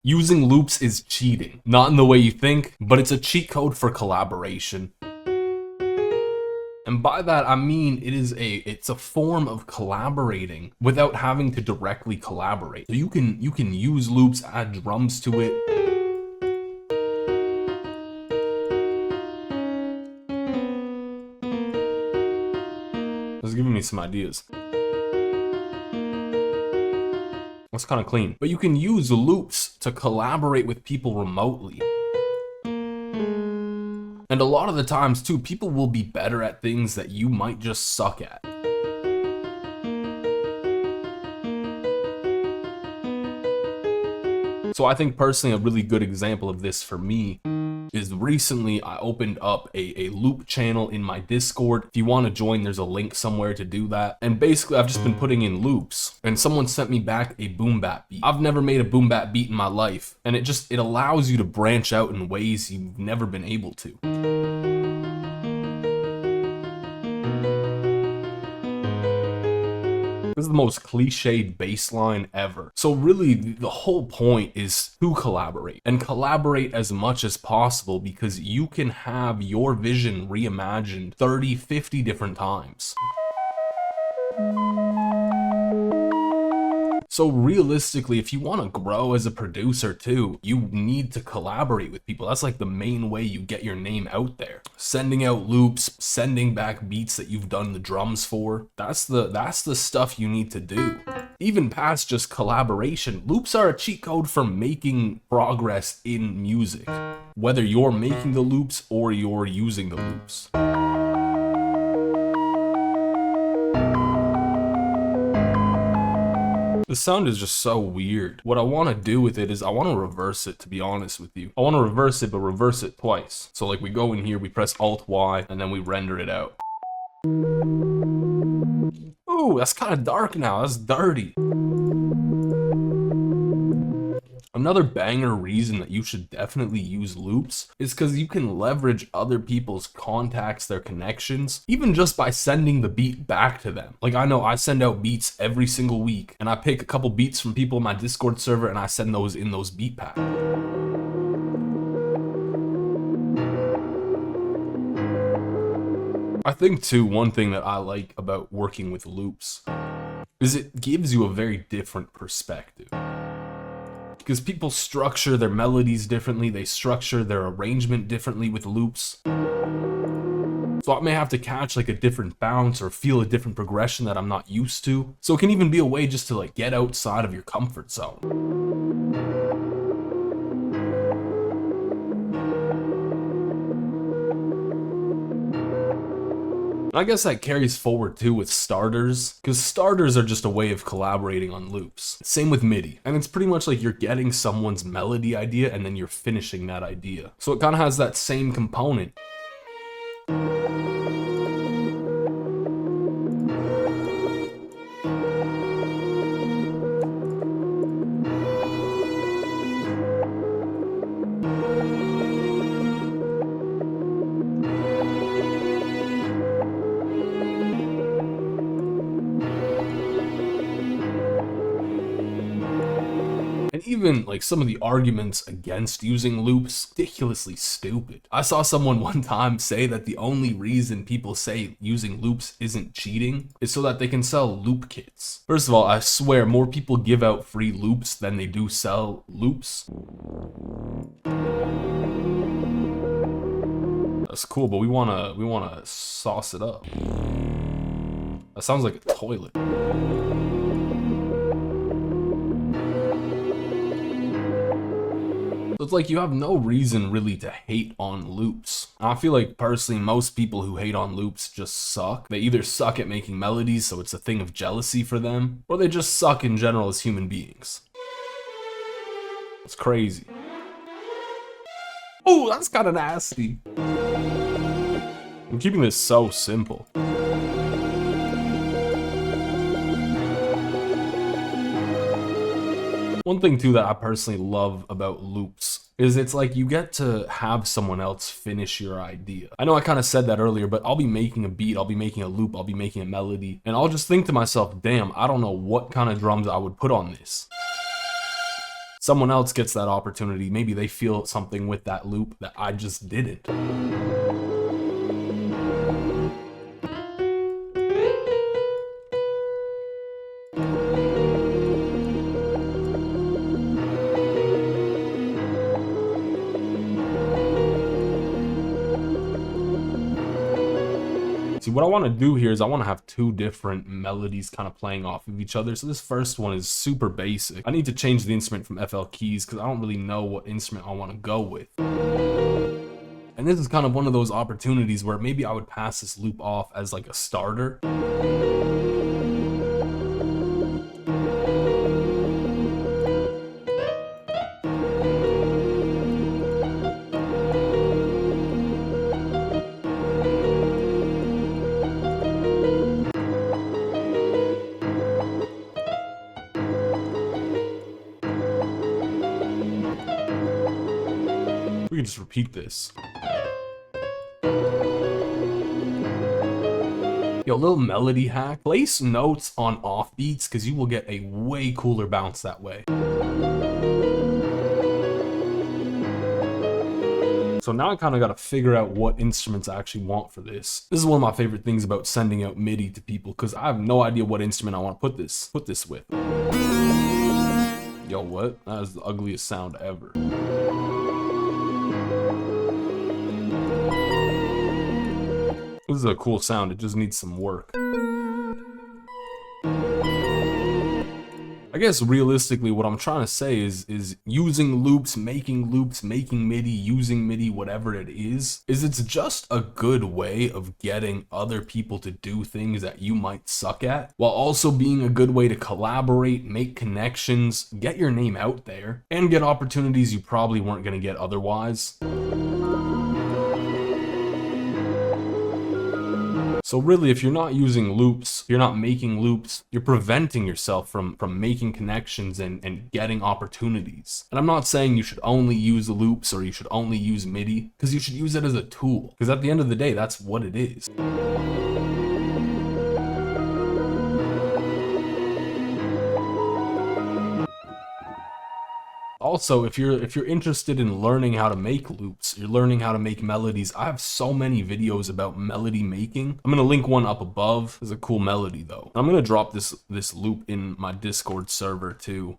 Using loops is cheating. Not in the way you think, but it's a cheat code for collaboration. And by that I mean it's a form of collaborating without having to directly collaborate. So you can use loops, add drums to it. It's giving me some ideas. That's kind of clean. But you can use loops to collaborate with people remotely. And a lot of the times too, people will be better at things that you might just suck at. So I think personally a really good example of this for me is recently I opened up a loop channel in my Discord. If you want to join, there's a link somewhere to do that. And basically I've just been putting in loops, and someone sent me back a boom bap beat. I've never made a boom bap beat in my life, and it allows you to branch out in ways you've never been able to. This is the most cliched bass line ever. So really, the whole point is to collaborate, and collaborate as much as possible, because you can have your vision reimagined 30, 50 different times. So realistically, if you want to grow as a producer too, you need to collaborate with people. That's like the main way you get your name out there. Sending out loops, sending back beats that you've done the drums for. That's the stuff you need to do. Even past just collaboration, loops are a cheat code for making progress in music. Whether you're making the loops or you're using the loops. The sound is just so weird. What I want to do with it is I want to reverse it, to be honest with you. I want to reverse it, but reverse it twice. So like we go in here, we press Alt-Y, and then we render it out. Ooh, that's kind of dark now. That's dirty. Another banger reason that you should definitely use loops is because you can leverage other people's contacts, their connections, even just by sending the beat back to them. Like I know I send out beats every single week, and I pick a couple beats from people in my Discord server and I send those in those beat packs. I think too, one thing that I like about working with loops is it gives you a very different perspective. Because people structure their melodies differently, they structure their arrangement differently with loops. So I may have to catch like a different bounce or feel a different progression that I'm not used to. So it can even be a way just to like get outside of your comfort zone. I guess that carries forward too with starters, because starters are just a way of collaborating on loops. Same with MIDI, and it's pretty much like you're getting someone's melody idea and then you're finishing that idea. So it kind of has that same component. And even like some of the arguments against using loops, ridiculously stupid. I saw someone one time say that the only reason people say using loops isn't cheating is so that they can sell loop kits. First of all, I swear more people give out free loops than they do sell loops. That's cool, but we wanna sauce it up. That sounds like a toilet. So it's like you have no reason really to hate on loops. I feel like personally most people who hate on loops just suck. They either suck at making melodies, so it's a thing of jealousy for them, or they just suck in general as human beings. It's crazy. Oh, that's kind of nasty. I'm keeping this so simple. One thing too that I personally love about loops is it's like you get to have someone else finish your idea. I know I kind of said that earlier, but I'll be making a beat, I'll be making a loop, I'll be making a melody, and I'll just think to myself, damn, I don't know what kind of drums I would put on this. someone else gets that opportunity. Maybe they feel something with that loop that I just didn't. See, what I want to do here is I want to have two different melodies kind of playing off of each other. So this first one is super basic. I need to change the instrument from FL keys because I don't really know what instrument I want to go with. And this is kind of one of those opportunities where maybe I would pass this loop off as like a starter. We can just repeat this. Yo, little melody hack. Place notes on off beats because you will get a way cooler bounce that way. So now I kind of got to figure out what instruments I actually want for this. This is one of my favorite things about sending out MIDI to people because I have no idea what instrument I want to put this with. Yo, what? That is the ugliest sound ever. This is a cool sound, it just needs some work. I guess realistically what I'm trying to say is using loops, making MIDI, using MIDI, whatever it is it's just a good way of getting other people to do things that you might suck at, while also being a good way to collaborate, make connections, get your name out there, and get opportunities you probably weren't going to get otherwise. So really, if you're not using loops, you're not making loops, you're preventing yourself from making connections and getting opportunities. And I'm not saying you should only use loops or you should only use MIDI, because you should use it as a tool. Because at the end of the day, that's what it is. Also, if you're interested in learning how to make loops, you're learning how to make melodies, I have so many videos about melody making. I'm gonna link one up above. There's a cool melody though. I'm gonna drop this loop in my Discord server too.